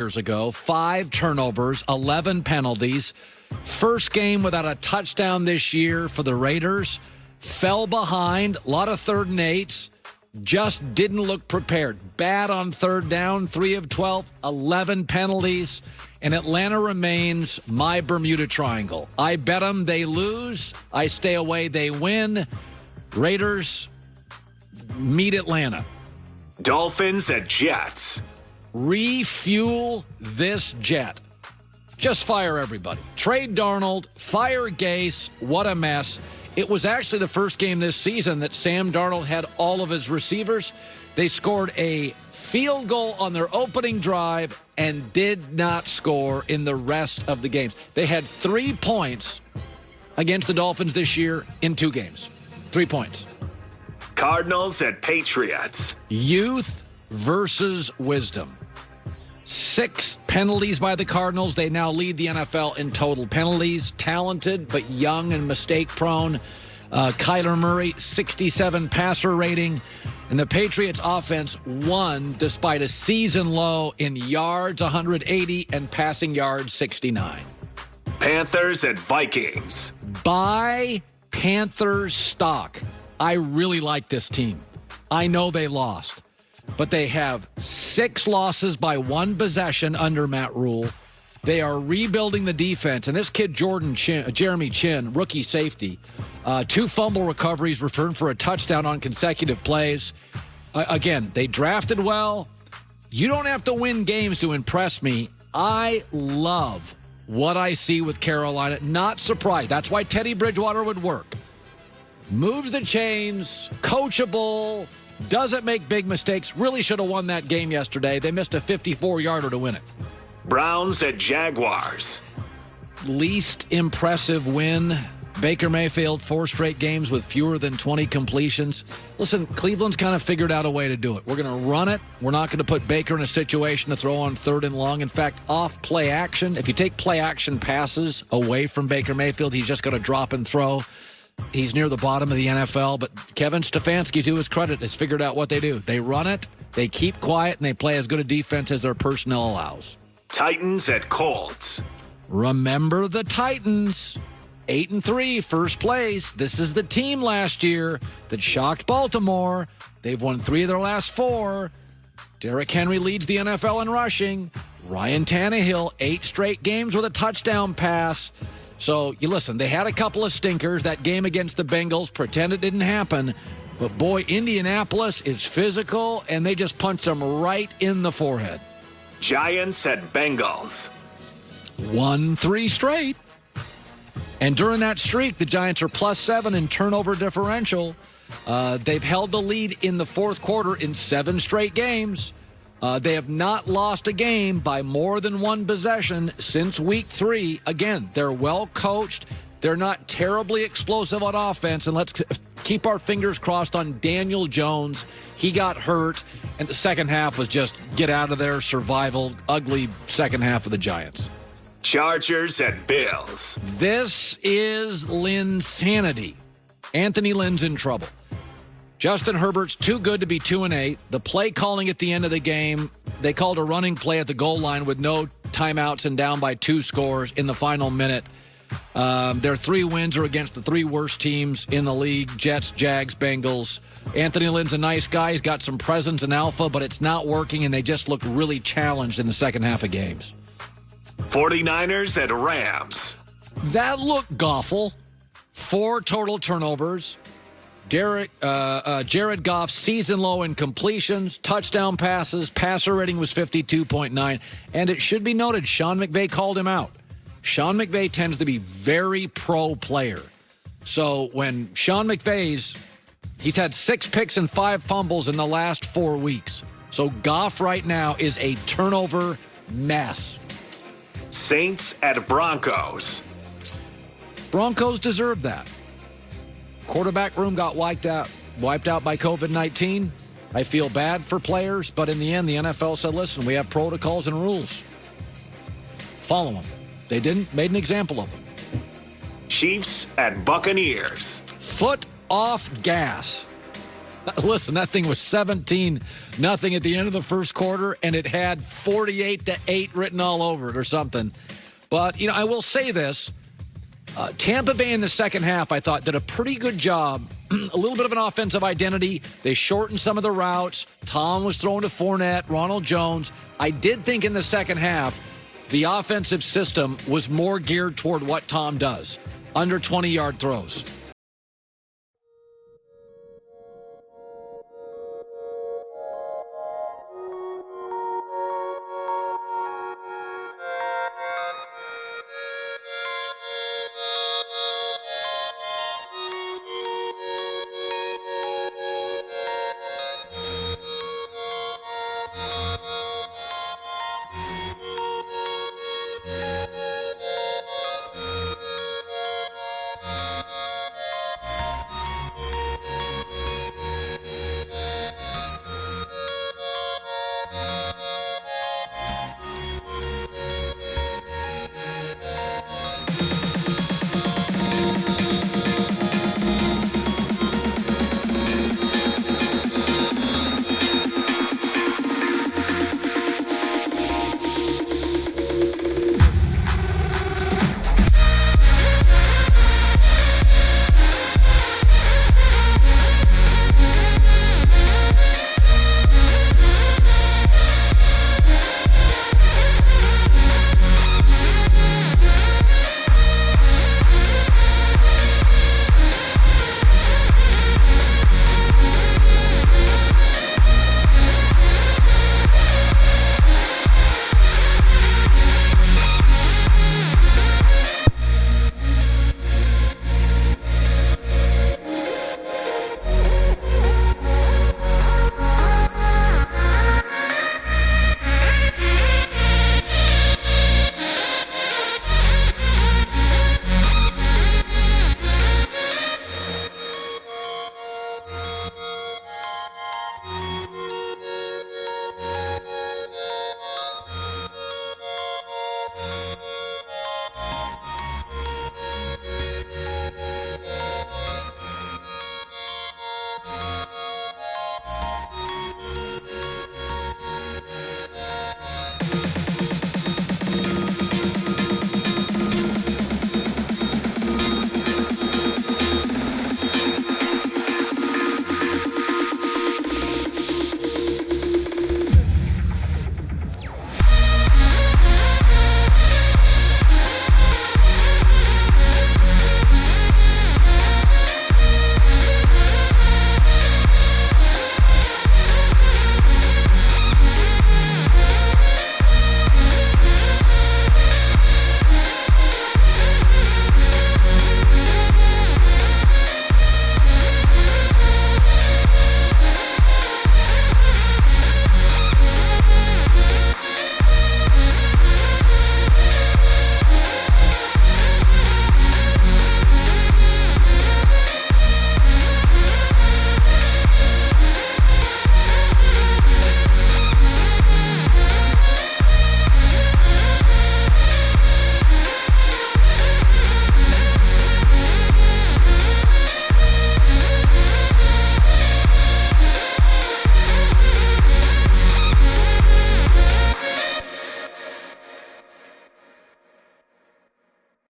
years ago. 5 turnovers, 11 penalties. First game without a touchdown this year for the Raiders. Fell behind, a lot of 3rd and 8s. Just didn't look prepared. Bad on 3rd down, 3 of 12, 11 penalties. And Atlanta remains my Bermuda Triangle. I bet them they lose. I stay away, they win. Raiders meet Atlanta. Dolphins at Jets. Refuel this jet. Just fire everybody. Trade Darnold, fire Gase. What a mess. It was actually the first game this season that Sam Darnold had all of his receivers. They scored a field goal on their opening drive and did not score in the rest of the games. They had 3 points against the Dolphins this year in 2 games. 3 points. Cardinals at Patriots. Youth versus wisdom. 6 penalties by the Cardinals. They now lead the NFL in total penalties. Talented, but young and mistake-prone. Kyler Murray, 67 passer rating. And the Patriots offense won despite a season low in yards, 180, and passing yards, 69. Panthers at Vikings. Buy Panthers stock. I really like this team. I know they lost, but they have 6 losses by 1 possession under Matt Rule. They are rebuilding the defense. And this kid, Jeremy Chin, rookie safety, 2 fumble recoveries, returned for a touchdown on consecutive plays. Again, they drafted well. You don't have to win games to impress me. I love what I see with Carolina. Not surprised. That's why Teddy Bridgewater would work. Moves the chains, coachable, doesn't make big mistakes. Really should have won that game yesterday. They missed a 54-yarder to win it. Browns at Jaguars. Least impressive win. Baker Mayfield, 4 straight games with fewer than 20 completions. Listen, Cleveland's kind of figured out a way to do it. We're going to run it. We're not going to put Baker in a situation to throw on 3rd and long. In fact, off play action, if you take play action passes away from Baker Mayfield, he's just going to drop and throw. He's near the bottom of the NFL, but Kevin Stefanski, to his credit, has figured out what they do. They run it, they keep quiet, and they play as good a defense as their personnel allows. Titans at Colts. Remember the Titans. 8-3, first place. This is the team last year that shocked Baltimore. They've won 3 of their last 4. Derrick Henry leads the NFL in rushing. Ryan Tannehill, 8 straight games with a touchdown pass. So, you listen, they had a couple of stinkers. That game against the Bengals, pretend it didn't happen. But, boy, Indianapolis is physical, and they just punched them right in the forehead. Giants at Bengals. Won 3 straight. And during that streak, the Giants are +7 in turnover differential. They've held the lead in the 4th quarter in 7 straight games. They have not lost a game by more than 1 possession since week 3. Again, they're well coached. They're not terribly explosive on offense. And let's keep our fingers crossed on Daniel Jones. He got hurt, and the second half was just get out of there, survival, ugly second half of the Giants. Chargers at Bills. This is Linsanity. Anthony Lynn's in trouble. Justin Herbert's too good to be 2-8. The play calling at the end of the game, they called a running play at the goal line with no timeouts and down by 2 scores in the final minute. Their 3 wins are against the 3 worst teams in the league, Jets, Jags, Bengals. Anthony Lynn's a nice guy. He's got some presence and alpha, but it's not working, and they just look really challenged in the second half of games. 49ers at Rams. That looked awful. 4 total turnovers. Jared Goff's season low in completions, touchdown passes, passer rating was 52.9. And it should be noted, Sean McVay called him out. Sean McVay tends to be very pro player. So when Sean McVay's, he's had 6 picks and 5 fumbles in the last 4 weeks. So Goff right now is a turnover mess. Saints at Broncos. Broncos deserve that. Quarterback room got wiped out by COVID-19. I feel bad for players, but in the end, the NFL said, listen, we have protocols and rules. Follow them. They didn't, made an example of them. Chiefs at Buccaneers. Foot off gas. Listen, that thing was 17-0 at the end of the first quarter, and it had 48-8 written all over it or something. But, I will say this. Tampa Bay in the second half, I thought, did a pretty good job. A little bit of an offensive identity. They shortened some of the routes. Tom was throwing to Fournette, Ronald Jones. I did think in the second half, the offensive system was more geared toward what Tom does, under 20-yard throws.